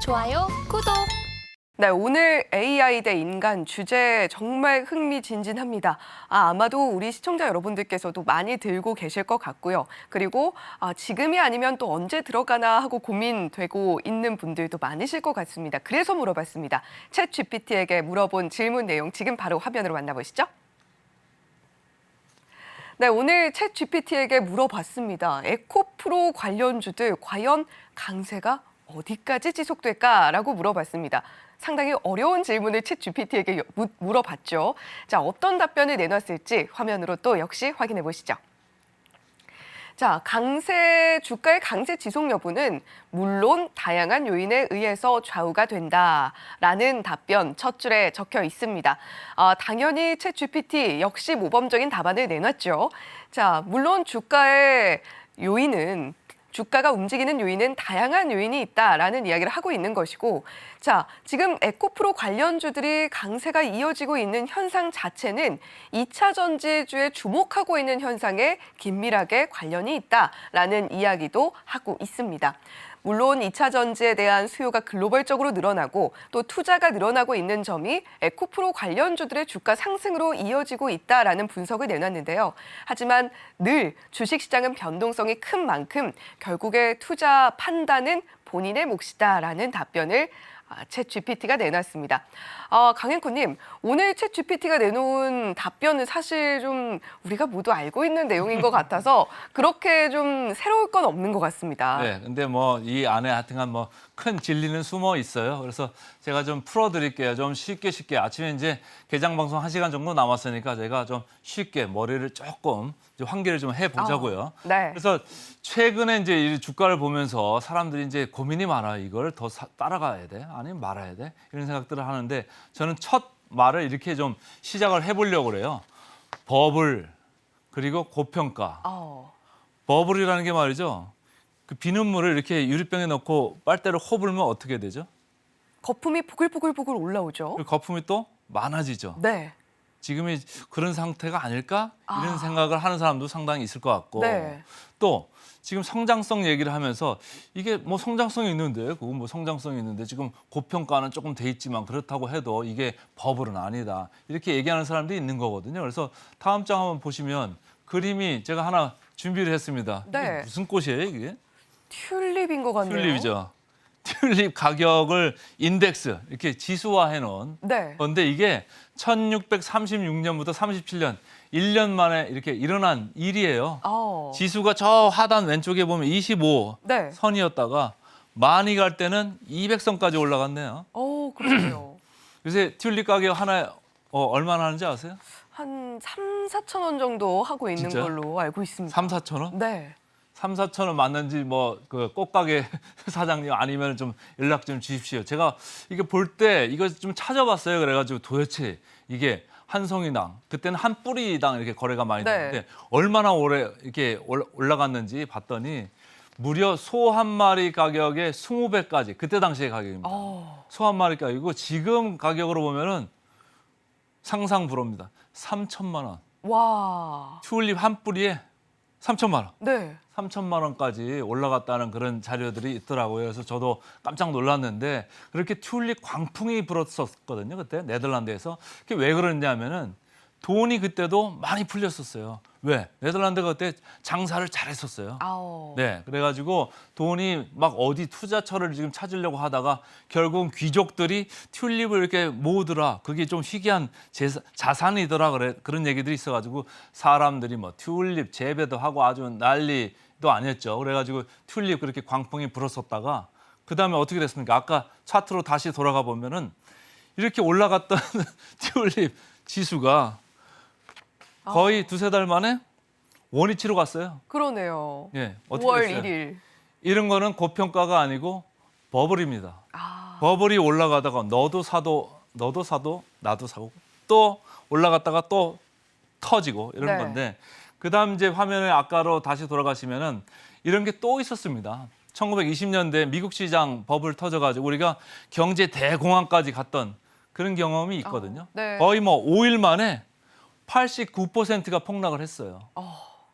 좋아요, 구독. 네, 오늘 AI 대 인간 주제 정말 흥미진진합니다. 아마도 우리 시청자 여러분들께서도 많이 들고 계실 것 같고요. 그리고 지금이 아니면 또 언제 들어가나 하고 고민되고 있는 분들도 많으실 것 같습니다. 그래서 물어봤습니다. 챗 GPT에게 물어본 질문 내용 지금 바로 화면으로 만나보시죠. 네, 오늘 챗 GPT에게 물어봤습니다. 에코프로 관련주들 과연 강세가 어디까지 지속될까라고 물어봤습니다. 상당히 어려운 질문을 챗 GPT에게 물어봤죠. 자, 어떤 답변을 내놨을지 화면으로 또 역시 확인해 보시죠. 자, 주가의 강세 지속 여부는 물론 다양한 요인에 의해서 좌우가 된다라는 답변 첫 줄에 적혀 있습니다. 당연히 챗 GPT 역시 모범적인 답안을 내놨죠. 자, 물론 주가가 움직이는 요인은 다양한 요인이 있다라는 이야기를 하고 있는 것이고, 자, 지금 에코프로 관련주들이 강세가 이어지고 있는 현상 자체는 2차 전지주에 주목하고 있는 현상에 긴밀하게 관련이 있다라는 이야기도 하고 있습니다. 물론 2차 전지에 대한 수요가 글로벌적으로 늘어나고 또 투자가 늘어나고 있는 점이 에코프로 관련주들의 주가 상승으로 이어지고 있다라는 분석을 내놨는데요. 하지만 늘 주식시장은 변동성이 큰 만큼 결국에 투자 판단은 본인의 몫이다라는 답변을 챗 GPT가 내놨습니다. 강행쿠님, 오늘 챗 GPT가 내놓은 답변은 사실 좀 우리가 모두 알고 있는 내용인 것 같아서 그렇게 좀 새로울 건 없는 것 같습니다. 네, 근데 뭐 이 안에 하여튼간 뭐 큰 진리는 숨어 있어요. 그래서 제가 좀 풀어드릴게요. 좀 쉽게 아침에 이제 개장 방송 1시간 정도 남았으니까 제가 좀 쉽게 머리를 조금 환기를 좀 해보자고요. 네. 그래서 최근에 이제 이 주가를 보면서 사람들이 이제 고민이 많아요. 이걸 더 따라가야 돼? 아니면 말아야 돼? 이런 생각들을 하는데 저는 첫 말을 이렇게 좀 시작을 해보려고 그래요. 버블, 그리고 고평가. 버블이라는 게 말이죠. 그 비눗물을 이렇게 유리병에 넣고 빨대를 호불면 어떻게 되죠? 거품이 보글보글 올라오죠. 그 거품이 또 많아지죠. 네. 지금이 그런 상태가 아닐까? 이런 생각을 하는 사람도 상당히 있을 것 같고. 네. 또 지금 성장성 얘기를 하면서 이게 뭐 성장성이 있는데 그건 뭐 성장성이 있는데 지금 고평가는 조금 돼 있지만 그렇다고 해도 이게 버블은 아니다. 이렇게 얘기하는 사람들이 있는 거거든요. 그래서 다음 장 한번 보시면 그림이 제가 하나 준비를 했습니다. 네. 이게 무슨 꽃이에요, 이게? 튤립인 것 같네요. 튤립이죠. 튤립 가격을 인덱스 이렇게 지수화해 놓은 네. 건데 이게 1636년부터 37년 1년 만에 이렇게 일어난 일이에요. 지수가 저 하단 왼쪽에 보면 25 네. 선이었다가 많이 갈 때는 200선까지 올라갔네요. 그렇군요. 요새 튤립 가격 하나에 얼마나 하는지 아세요? 한 3, 4천 원 정도 하고 있는 진짜요? 걸로 알고 있습니다. 3, 4천 원? 네. 3, 4천 원 맞는지 뭐 그 꽃가게 사장님 아니면 좀 연락 좀 주십시오. 제가 이게 볼 때 이거 좀 찾아봤어요. 그래가지고 도대체 이게 한 송이당 그때는 한 뿌리당 이렇게 거래가 많이 되는데 네. 얼마나 오래 이렇게 올라갔는지 봤더니 무려 소 한 마리 가격의 20배까지 그때 당시의 가격입니다. 소 한 마리 가격이고 지금 가격으로 보면은 상상 불허입니다. 3천만 원. 와. 튤립 한 뿌리에 3천만 원. 네. 3천만 원까지 올라갔다는 그런 자료들이 있더라고요. 그래서 저도 깜짝 놀랐는데 그렇게 튤립 광풍이 불었었거든요. 그때 네덜란드에서. 그게 왜 그러냐면은 돈이 그때도 많이 풀렸었어요. 왜? 네덜란드가 그때 장사를 잘했었어요. 네, 그래가지고 돈이 막 어디 투자처를 지금 찾으려고 하다가 결국은 귀족들이 튤립을 이렇게 모으더라. 그게 좀 희귀한 자산이더라. 그런 얘기들이 있어가지고 사람들이 뭐 튤립 재배도 하고 아주 난리도 아니었죠. 그래가지고 튤립 그렇게 광풍이 불었었다가 그 다음에 어떻게 됐습니까? 아까 차트로 다시 돌아가 보면은 이렇게 올라갔던 튤립 지수가 거의 두세 달 만에 원위치로 갔어요. 그러네요. 예, 어떻게 5월 됐어요? 1일. 이런 거는 고평가가 아니고 버블입니다. 버블이 올라가다가 너도 사도 나도 사고 또 올라갔다가 또 터지고 이런 네. 건데 그다음 이제 화면에 아까로 다시 돌아가시면은 이런 게 또 있었습니다. 1920년대 미국 시장 버블 터져가지고 우리가 경제 대공황까지 갔던 그런 경험이 있거든요. 네. 거의 뭐 5일 만에 89%가 폭락을 했어요.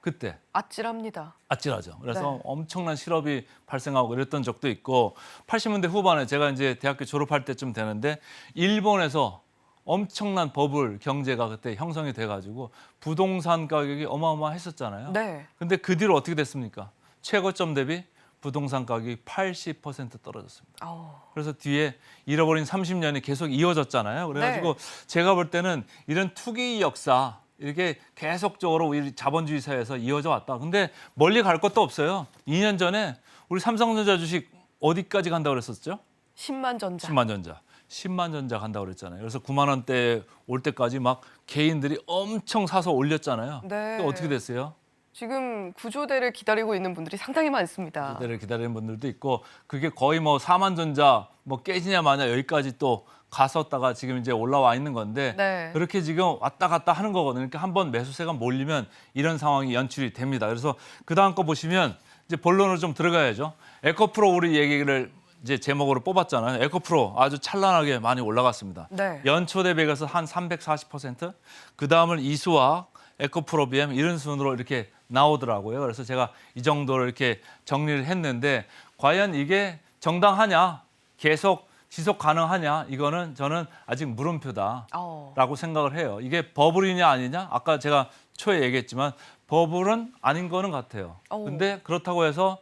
그때. 아찔합니다. 아찔하죠. 그래서 네. 엄청난 실업이 발생하고 이랬던 적도 있고 80년대 후반에 제가 이제 대학교 졸업할 때쯤 되는데 일본에서 엄청난 버블 경제가 그때 형성이 돼가지고 부동산 가격이 어마어마했었잖아요. 네. 근데 그 뒤로 어떻게 됐습니까? 최고점 대비 부동산 가격이 80% 떨어졌습니다. 그래서 뒤에 잃어버린 30년이 계속 이어졌잖아요. 그래가지고 제가 볼 때는 이런 투기 역사 이렇게 계속적으로 우리 자본주의 사회에서 이어져 왔다. 근데 멀리 갈 것도 없어요. 2년 전에 우리 삼성전자 주식 어디까지 간다고 그랬었죠? 10만 전자. 10만 전자. 10만 전자 간다고 그랬잖아요. 그래서 9만 원대 올 때까지 막 개인들이 엄청 사서 올렸잖아요. 네. 또 어떻게 됐어요? 지금 구조대를 기다리고 있는 분들이 상당히 많습니다. 그때를 기다리는 분들도 있고 그게 거의 뭐 4만 전자 뭐 깨지냐 마냐 여기까지 또 갔었다가 지금 이제 올라와 있는 건데 네. 그렇게 지금 왔다 갔다 하는 거거든요. 그러니까 한번 매수세가 몰리면 이런 상황이 연출이 됩니다. 그래서 그 다음 거 보시면 이제 본론으로 좀 들어가야죠. 에코프로 우리 얘기를 이제 제목으로 뽑았잖아요. 에코프로 아주 찬란하게 많이 올라갔습니다. 네. 연초 대비해서 한 340%. 그 다음을 이수와 에코프로 BM 이런 순으로 이렇게 나오더라고요. 그래서 제가 이 정도로 이렇게 정리를 했는데 과연 이게 정당하냐, 계속 지속 가능하냐, 이거는 저는 아직 물음표다라고 생각을 해요. 이게 버블이냐 아니냐? 아까 제가 초에 얘기했지만 버블은 아닌 거는 같아요. 근데 그렇다고 해서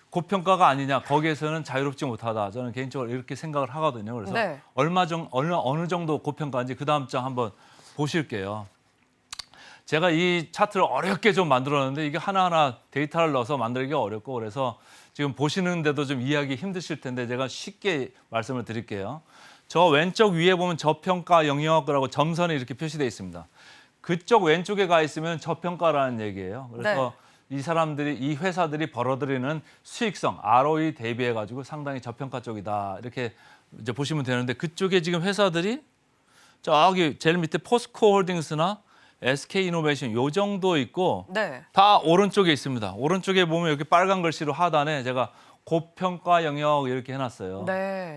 고평가가 아니냐, 거기에서는 자유롭지 못하다. 저는 개인적으로 이렇게 생각을 하거든요. 그래서 네. 어느 정도 고평가인지 그 다음 장 한번 보실게요. 제가 이 차트를 어렵게 좀 만들었는데 이게 하나하나 데이터를 넣어서 만들기가 어렵고 그래서 지금 보시는데도 좀 이해하기 힘드실 텐데 제가 쉽게 말씀을 드릴게요. 저 왼쪽 위에 보면 저평가 영역이라고 점선이 이렇게 표시되어 있습니다. 그쪽 왼쪽에 가 있으면 저평가라는 얘기예요. 그래서 이 사람들이, 이 회사들이 벌어들이는 수익성, ROE 대비해가지고 상당히 저평가 쪽이다. 이렇게 이제 보시면 되는데 그쪽에 지금 회사들이 저기 제일 밑에 포스코 홀딩스나 SK이노베이션 요 정도 있고 다 오른쪽에 있습니다. 오른쪽에 보면 이렇게 빨간 글씨로 하단에 제가 고평가 영역 이렇게 해놨어요.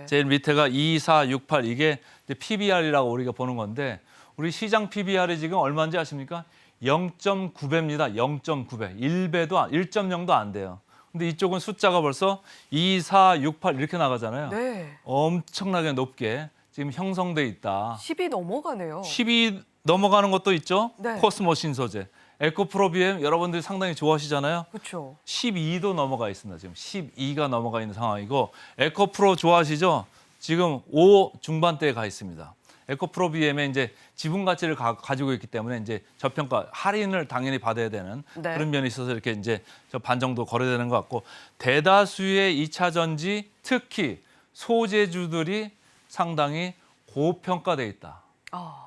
제일 밑에가 2, 4, 6, 8 이게 PBR이라고 우리가 보는 건데 우리 시장 PBR이 지금 얼마인지 아십니까? 0.9배입니다. 0.9배. 1.0도 안 돼요. 근데 이쪽은 숫자가 벌써 2, 4, 6, 8 이렇게 나가잖아요. 엄청나게 높게 지금 형성돼 있다. 10이 넘어가네요. 10이 넘어가는 것도 있죠. 코스모 신소재. 에코프로 BM 여러분들이 상당히 좋아하시잖아요. 그렇죠. 12도 넘어가 있습니다. 지금 12가 넘어가 있는 상황이고 에코프로 좋아하시죠? 지금 5 중반대에 가 있습니다. 에코프로 BM에 이제 지분 가치를 가지고 있기 때문에 이제 저평가 할인을 당연히 받아야 되는 그런 면이 있어서 이렇게 이제 저 반 정도 거래되는 것 같고 대다수의 2차 전지 특히 소재주들이 상당히 고평가돼 있다.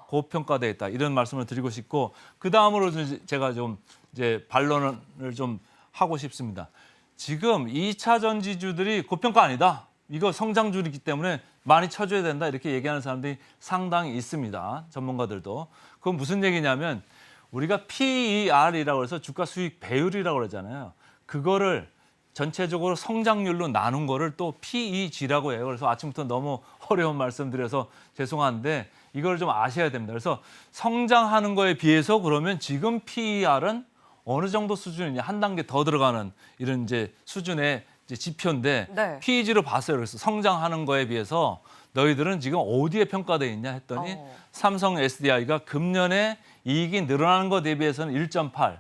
고평가돼 있다. 이런 말씀을 드리고 싶고 그 다음으로 제가 좀 이제 반론을 좀 하고 싶습니다. 지금 2차 전지주들이 고평가 아니다. 이거 성장주이기 때문에 많이 쳐줘야 된다. 이렇게 얘기하는 사람들이 상당히 있습니다. 전문가들도. 그건 무슨 얘기냐면 우리가 PER이라고 해서 주가 수익 배율이라고 그러잖아요. 그거를 전체적으로 성장률로 나눈 거를 또 PEG라고 해요. 그래서 아침부터 너무 어려운 말씀 드려서 죄송한데 이걸 좀 아셔야 됩니다. 그래서 성장하는 거에 비해서 그러면 지금 PER은 어느 정도 수준이냐 한 단계 더 들어가는 이런 이제 수준의 이제 지표인데 PEG로 봤어요. 그래서 성장하는 거에 비해서 너희들은 지금 어디에 평가돼 있냐 했더니 삼성 SDI가 금년에 이익이 늘어나는 것 대비해서는 1.8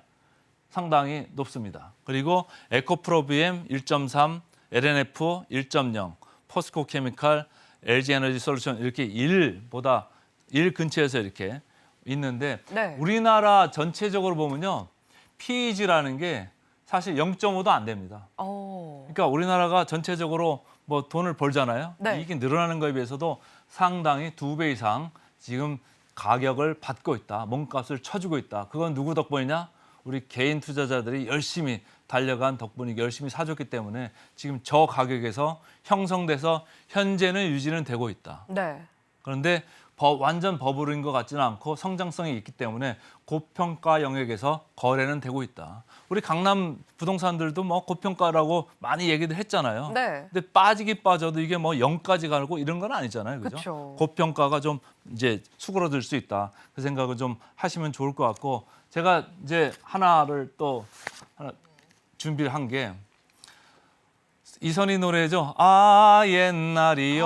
상당히 높습니다. 그리고 에코프로 BM 1.3, LNF 1.0, 포스코 케미칼, LG 에너지 솔루션 이렇게 1보다 1 근처에서 이렇게 있는데 우리나라 전체적으로 보면요. PEG라는 게 사실 0.5도 안 됩니다. 그러니까 우리나라가 전체적으로 뭐 돈을 벌잖아요. 이익이 늘어나는 거에 비해서도 상당히 2배 이상 지금 가격을 받고 있다. 몸값을 쳐주고 있다. 그건 누구 덕분이냐? 우리 개인 투자자들이 열심히 달려간 덕분이 열심히 사줬기 때문에 지금 저 가격에서 형성돼서 현재는 유지는 되고 있다. 그런데 완전 버블인 것 같지는 않고 성장성이 있기 때문에 고평가 영역에서 거래는 되고 있다. 우리 강남 부동산들도 뭐 고평가라고 많이 얘기를 했잖아요. 근데 빠지기 빠져도 이게 뭐 0까지 가고 이런 건 아니잖아요. 그죠? 고평가가 좀 이제 수그러들 수 있다. 그 생각을 좀 하시면 좋을 것 같고 제가 이제 하나를 또 하나 준비를 한 게 이선희 노래죠. 아 옛날이요.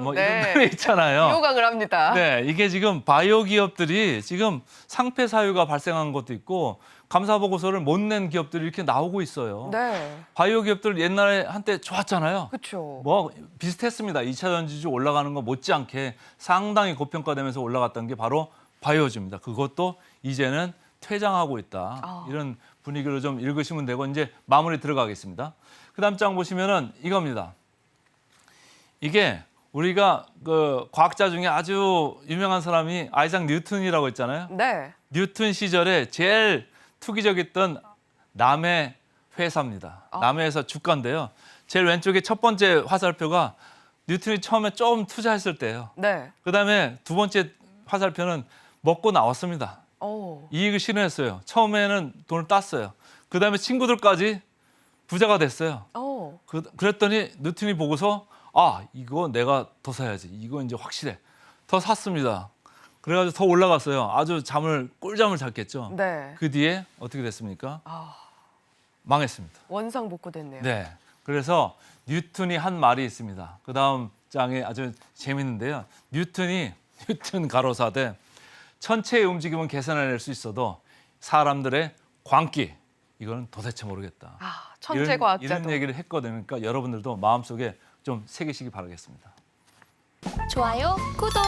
뭐 네. 이런 노래 있잖아요. 비호강을 합니다. 네, 이게 지금 바이오 기업들이 지금 상폐 사유가 발생한 것도 있고 감사 보고서를 못 낸 기업들이 이렇게 나오고 있어요. 네. 바이오 기업들 옛날에 한때 좋았잖아요. 그렇죠. 뭐 비슷했습니다. 2차 전지주 올라가는 거 못지않게 상당히 고평가되면서 올라갔던 게 바로 바이오주입니다. 그것도 이제는 퇴장하고 있다. 아. 이런 분위기로 좀 읽으시면 되고 이제 마무리 들어가겠습니다. 그다음 장 보시면은 이겁니다. 이게 우리가 그 과학자 중에 아주 유명한 사람이 아이작 뉴턴이라고 있잖아요. 네. 뉴턴 시절에 제일 투기적이었던 남해 회사입니다. 남해에서 주가인데요. 제일 왼쪽에 첫 번째 화살표가 뉴턴이 처음에 좀 투자했을 때예요. 네. 그다음에 두 번째 화살표는 먹고 나왔습니다. 오. 이익을 실현했어요. 처음에는 돈을 땄어요. 그다음에 친구들까지 부자가 됐어요. 오. 그랬더니 뉴턴이 보고서 아 이거 내가 더 사야지. 이거 이제 확실해. 더 샀습니다. 그래가지고 더 올라갔어요. 아주 꿀잠을 잤겠죠. 네. 그 뒤에 어떻게 됐습니까? 아, 망했습니다. 원상복구됐네요. 네. 그래서 뉴턴이 한 말이 있습니다. 그 다음 장에 아주 재밌는데요. 뉴턴 가로사대 천체의 움직임은 계산해낼 수 있어도 사람들의 광기 이거는 도대체 모르겠다. 아, 천재 과학자도. 이런 얘기를 했거든요. 그러니까 여러분들도 마음속에 좀 새기시기 바라겠습니다. 좋아요, 구독.